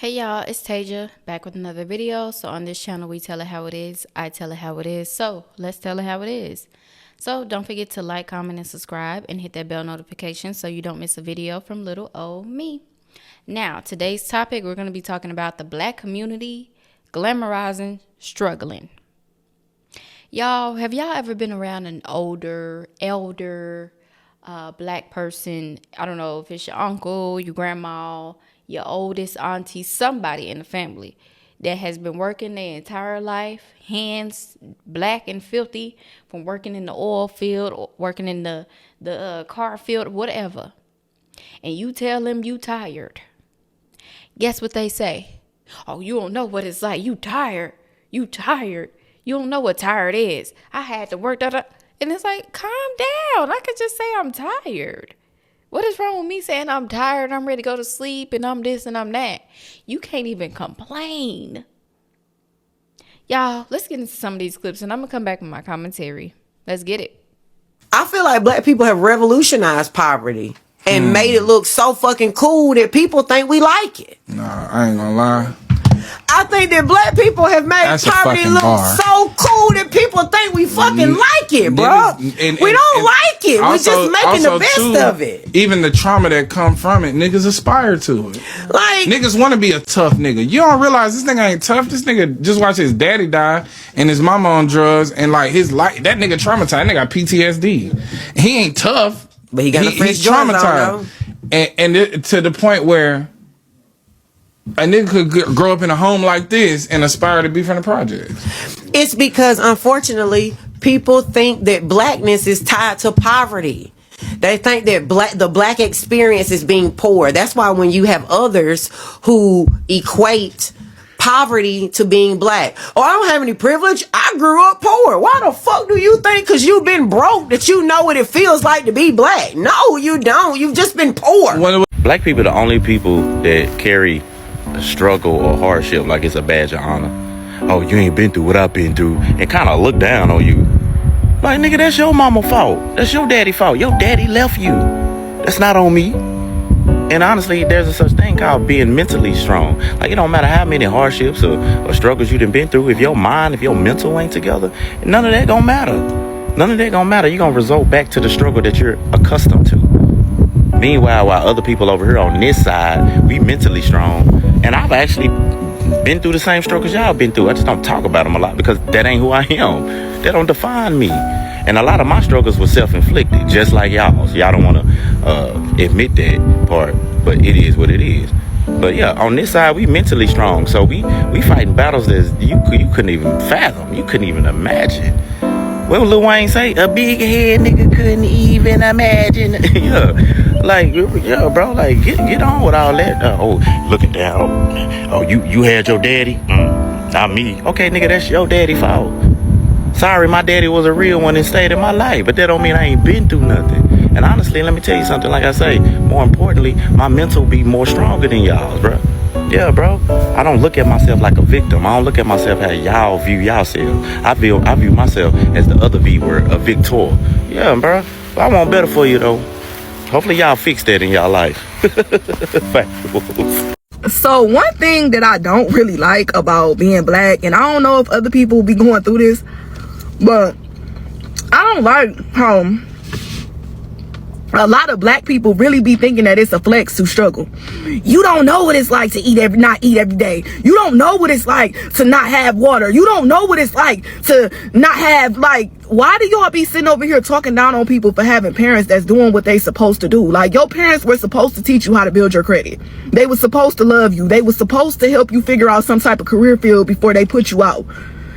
Hey y'all, it's Tasia back with another video. So on this channel we tell it how it is, I tell it how it is. So let's tell it how it is. So don't forget to like, comment, and subscribe and hit that bell notification so you don't miss a video from little old me. Now today's topic, we're going to be talking about the black community glamorizing struggling. Y'all, have y'all ever been around an elder black person? I don't know if it's your uncle, your grandma, your oldest auntie, somebody in the family that has been working their entire life, hands black and filthy from working in the oil field or working in the car field, whatever. And you tell them you tired. Guess what they say? Oh, you don't know what it's like. You tired. You tired. You don't know what tired is. I had to work that up. And it's like, calm down. I could just say I'm tired. What is wrong with me saying I'm tired, I'm ready to go to sleep, and I'm this and I'm that? You can't even complain. Y'all, let's get into some of these clips, and I'm going to come back with my commentary. Let's get it. I feel like black people have revolutionized poverty and made it look so fucking cool that people think we like it. Nah, I ain't gonna lie. I think that black people have made That's a poverty fucking look bar. so cool that people think we fucking like it, bro. We don't like it. We're just making the best of it. Even the trauma that come from it, niggas aspire to it. Like, niggas want to be a tough nigga. You don't realize this nigga ain't tough. This nigga just watched his daddy die and his mama on drugs and like his life. That nigga traumatized. That nigga got PTSD. He ain't tough, but he got he's traumatized, and to the point where a nigga could grow up in a home like this and aspire to be from the projects. It's because, unfortunately, people think that blackness is tied to poverty. They think that the black experience is being poor. That's why when you have others who equate poverty to being black, oh, I don't have any privilege, I grew up poor. Why the fuck do you think because you've been broke that you know what it feels like to be black? No, you don't. You've just been poor. Black people are the only people that carry a struggle or hardship like it's a badge of honor. Oh, you ain't been through what I've been through, and kind of look down on you. Like, nigga, that's your mama fault. That's your daddy fault. Your daddy left you. That's not on me. And honestly, there's a such thing called being mentally strong. Like, it don't matter how many hardships or struggles you done been through. If your mind, if your mental ain't together, none of that gonna matter. None of that gonna matter. You're gonna result back to the struggle that you're accustomed to. Meanwhile, while other people over here on this side, we mentally strong. And I've actually been through the same struggles y'all been through. I just don't talk about them a lot because that ain't who I am. That don't define me. And a lot of my struggles were self-inflicted, just like y'all. So y'all don't want to admit that part, but it is what it is. But yeah, on this side, we mentally strong. So we fighting battles that you couldn't even fathom. You couldn't even imagine. What would Lil Wayne say? A big head nigga couldn't even imagine. Yeah. Like, yeah, bro, like, get on with all that. Oh, looking down. Oh, you had your daddy? Not me. Okay, nigga, that's your daddy fault. Sorry, my daddy was a real one and stayed in my life, but that don't mean I ain't been through nothing. And honestly, let me tell you something, like I say, more importantly, my mental be more stronger than y'all's, bro. Yeah, bro. I don't look at myself like a victim. I don't look at myself how y'all view yourself. I view myself as the other V word, a victor. Yeah, bro. I want better for you, though. Hopefully y'all fix that in y'all life. So one thing that I don't really like about being black, and I don't know if other people be going through this, but I don't like how a lot of black people really be thinking that it's a flex to struggle. You don't know what it's like to not eat every day. You don't know what it's like to not have water. You don't know what it's like to not have, like, why do y'all be sitting over here talking down on people for having parents that's doing what they supposed to do? Like, your parents were supposed to teach you how to build your credit. They were supposed to love you. They were supposed to help you figure out some type of career field before they put you out.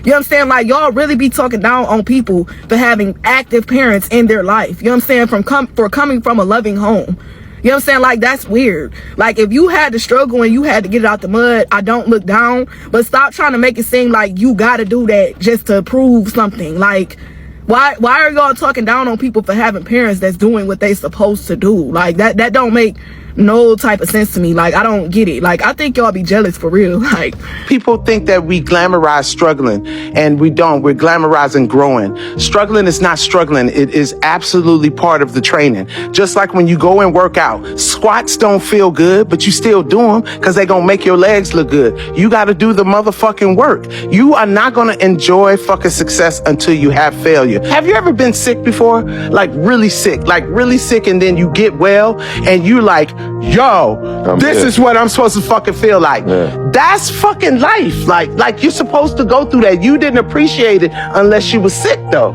You know what I'm saying? Like, y'all really be talking down on people for having active parents in their life. You know what I'm saying? For coming from a loving home. You know what I'm saying? Like, that's weird. Like, if you had to struggle and you had to get it out the mud, I don't look down. But stop trying to make it seem like you gotta do that just to prove something. Like, why are y'all talking down on people for having parents that's doing what they supposed to do? Like, that don't make no type of sense to me. Like, I don't get it. Like, I think y'all be jealous for real. Like, people think that we glamorize struggling, and we don't. We're glamorizing growing. Struggling is not struggling. It is absolutely part of the training. Just like when you go and work out, squats don't feel good, but you still do them because they're gonna make your legs look good. You got to do the motherfucking work. You are not gonna enjoy fucking success until you have failure. Have you ever been sick before? Like really sick, and then you get well, and you like, yo, this is what I'm supposed to fucking feel like. That's fucking life. Like you're supposed to go through that. You didn't appreciate it unless you was sick though.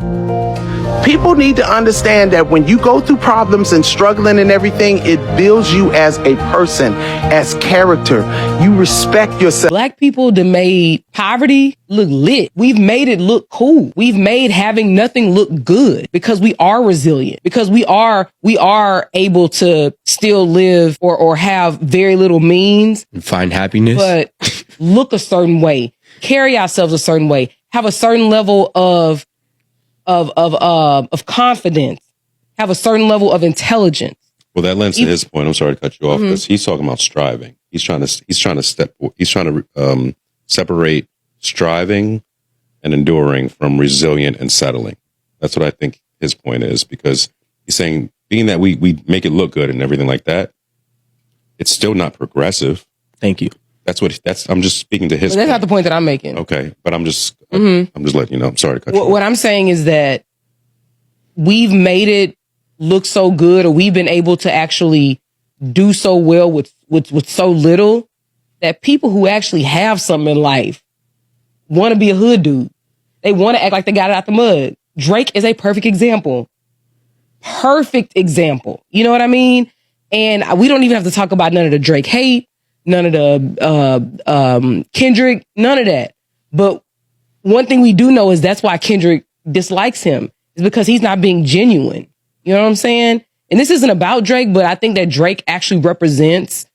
People need to understand that when you go through problems and struggling and everything, it builds you as a person, as character. You respect yourself. Black people that made poverty look lit. We've made it look cool. We've made having nothing look good because we are resilient, because we are able to still live or have very little means and find happiness, but look a certain way, carry ourselves a certain way, have a certain level of confidence, have a certain level of intelligence. Well, that lends to his point. I'm sorry to cut you off because he's talking about striving. He's trying to separate striving and enduring from resilient and settling. That's what I think his point is, because he's saying being that we make it look good and everything like that, it's still not progressive. Thank you. I'm just speaking to his. But that's not the point that I'm making. Okay, but I'm just letting you know. I'm sorry to cut you off. What I'm saying is that we've made it look so good, or we've been able to actually do so well with so little, that people who actually have something in life want to be a hood dude. They want to act like they got it out the mud. Drake is a perfect example. Perfect example. You know what I mean? And we don't even have to talk about none of the Drake hate, none of the Kendrick, none of that. But one thing we do know is that's why Kendrick dislikes him, is because he's not being genuine. You know what I'm saying? And this isn't about Drake, but I think that Drake actually represents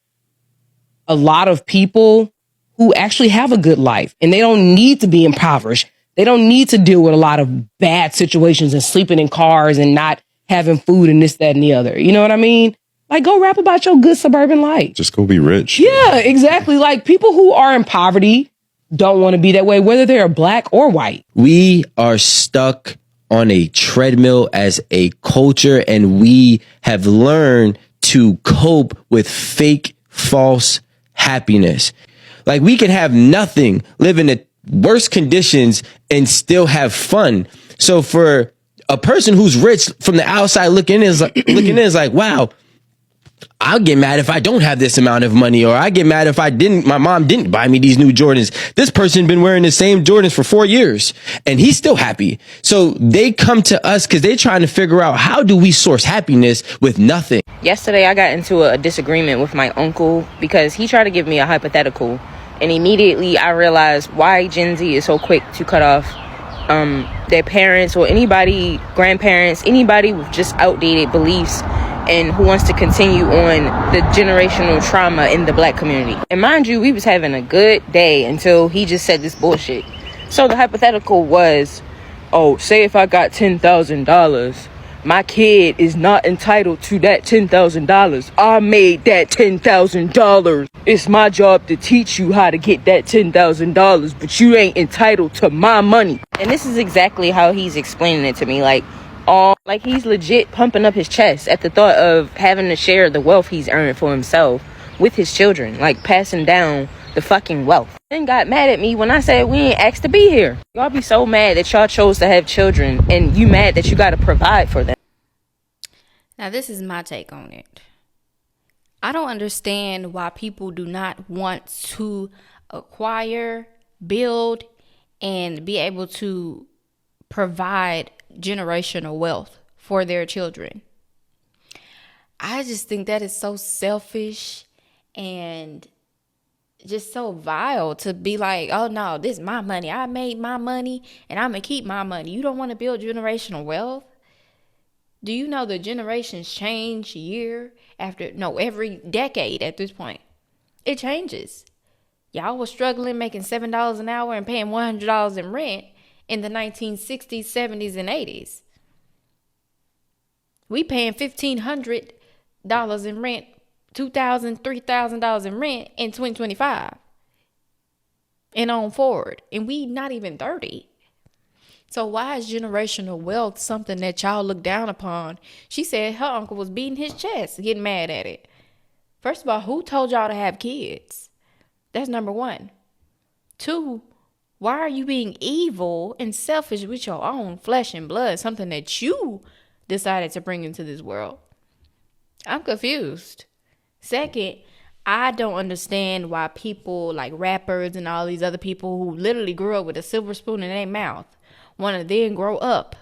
a lot of people who actually have a good life, and they don't need to be impoverished. They don't need to deal with a lot of bad situations and sleeping in cars and not having food and this, that, and the other. You know what I mean? Like, go rap about your good suburban life. Just go be rich. Yeah, exactly. Like, people who are in poverty don't want to be that way, whether they're black or white. We are stuck on a treadmill as a culture, and we have learned to cope with fake, false happiness. Like, we can have nothing, live in the worst conditions, and still have fun. So for a person who's rich from the outside looking in is like, wow, I'll get mad if I don't have this amount of money, or I get mad if my mom didn't buy me these new Jordans. This person been wearing the same Jordans for 4 years and he's still happy. So they come to us because they're trying to figure out, how do we source happiness with nothing? Yesterday, I got into a disagreement with my uncle because he tried to give me a hypothetical, and immediately I realized why Gen Z is so quick to cut off their parents or anybody, grandparents, anybody with just outdated beliefs and who wants to continue on the generational trauma in the black community. And mind you, we was having a good day until he just said this bullshit. So the hypothetical was, oh, say if I got $10,000, my kid is not entitled to that $10,000. I made that $10,000. It's my job to teach you how to get that $10,000, but you ain't entitled to my money. And this is exactly how he's explaining it to me. Like he's legit pumping up his chest at the thought of having to share the wealth he's earned for himself with his children, like passing down the fucking wealth. Then got mad at me when I said we ain't asked to be here. Y'all be so mad that y'all chose to have children, and you mad that you gotta provide for them. Now, this is my take on it. I don't understand why people do not want to acquire, build, and be able to provide generational wealth for their children. I just think that is so selfish and just so vile to be like, oh no, this is my money. I made my money and I'm gonna keep my money. You don't want to build generational wealth? Do you know the generations change every decade at this point? It changes. Y'all was struggling making $7 an hour and paying $100 in rent in the 1960s, 70s, and 80s. We paying $1,500 in rent $2,000, $3,000 in rent in 2025 and on forward, and we not even 30. So why is generational wealth something that y'all look down upon? She said her uncle was beating his chest, getting mad at it. First of all, who told y'all to have kids? That's number one. Two, why are you being evil and selfish with your own flesh and blood, something that you decided to bring into this world? I'm confused. Second, I don't understand why people like rappers and all these other people who literally grew up with a silver spoon in their mouth want to then grow up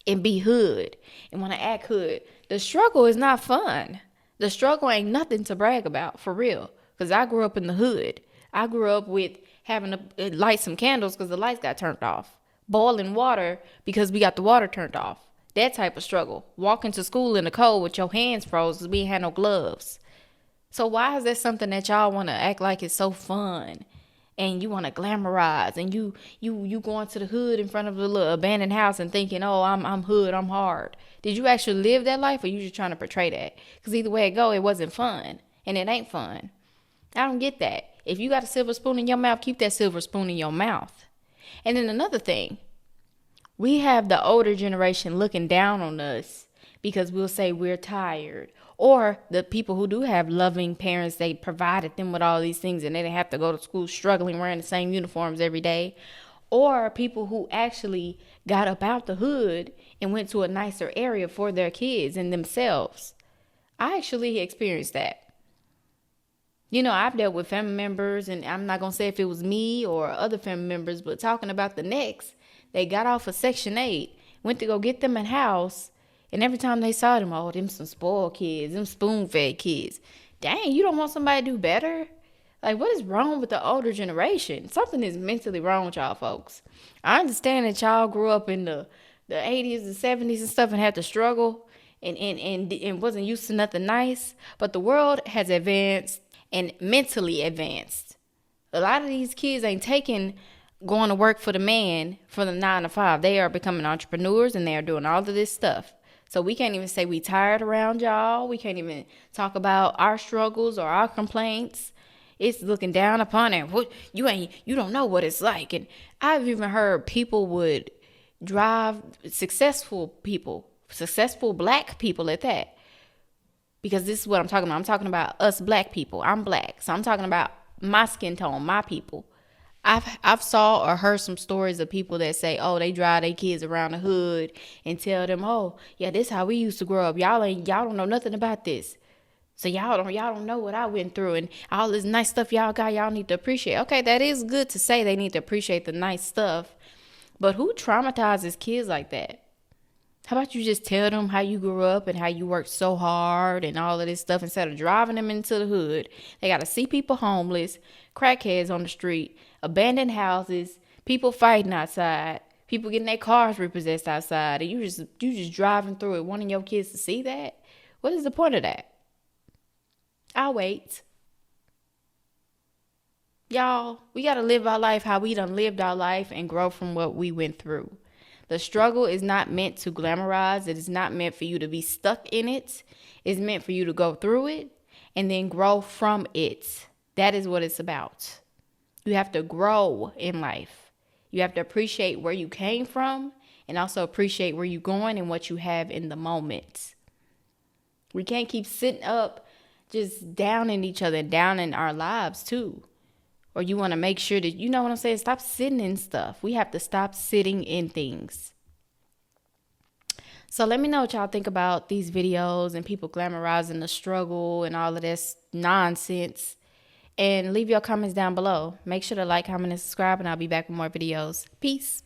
and be hood and want to act hood. The struggle is not fun. The struggle ain't nothing to brag about, for real. Because I grew up in the hood. I grew up with having to light some candles because the lights got turned off. Boiling water because we got the water turned off. That type of struggle. Walking to school in the cold with your hands froze because we ain't had no gloves. So why is that something that y'all want to act like it's so fun? And you want to glamorize, and you going to the hood in front of the little abandoned house and thinking, oh, I'm hood, I'm hard. Did you actually live that life, or you just trying to portray that? Because either way it go, it wasn't fun, and it ain't fun. I don't get that. If you got a silver spoon in your mouth, keep that silver spoon in your mouth. And then another thing, we have the older generation looking down on us because we'll say we're tired. Or the people who do have loving parents, they provided them with all these things and they didn't have to go to school struggling wearing the same uniforms every day. Or people who actually got up out the hood and went to a nicer area for their kids and themselves. I actually experienced that. You know, I've dealt with family members, and I'm not going to say if it was me or other family members, but talking about the next, they got off of Section 8, went to go get them a house, and every time they saw them, oh, them some spoiled kids, them spoon-fed kids. Dang, you don't want somebody to do better? Like, what is wrong with the older generation? Something is mentally wrong with y'all folks. I understand that y'all grew up in the 80s and 70s and stuff and had to struggle and wasn't used to nothing nice, but the world has advanced and mentally advanced. A lot of these kids ain't taking going to work for the man for the 9 to 5. They are becoming entrepreneurs and they are doing all of this stuff. So we can't even say we tired around y'all. We can't even talk about our struggles or our complaints. It's looking down upon it. What you don't know what it's like. And I've even heard people would drive successful black people at that. Because this is what I'm talking about. I'm talking about us black people. I'm black. So I'm talking about my skin tone, my people. I've saw or heard some stories of people that say, oh, they drive their kids around the hood and tell them, oh, yeah, this is how we used to grow up. Y'all don't know nothing about this. So y'all don't know what I went through and all this nice stuff y'all got, y'all need to appreciate. Okay, that is good to say they need to appreciate the nice stuff. But who traumatizes kids like that? How about you just tell them how you grew up and how you worked so hard and all of this stuff instead of driving them into the hood? They got to see people homeless, crackheads on the street, abandoned houses, people fighting outside, people getting their cars repossessed outside, and you just driving through it wanting your kids to see that? What is the point of that? I'll wait. Y'all, we got to live our life how we done lived our life and grow from what we went through. The struggle is not meant to glamorize. It is not meant for you to be stuck in it. It's meant for you to go through it and then grow from it. That is what it's about. You have to grow in life. You have to appreciate where you came from and also appreciate where you're going and what you have in the moment. We can't keep sitting up just down in each other, down in our lives too. Or you want to make sure that, you know what I'm saying? Stop sitting in stuff. We have to stop sitting in things. So let me know what y'all think about these videos and people glamorizing the struggle and all of this nonsense. And leave your comments down below. Make sure to like, comment, and subscribe, and I'll be back with more videos. Peace.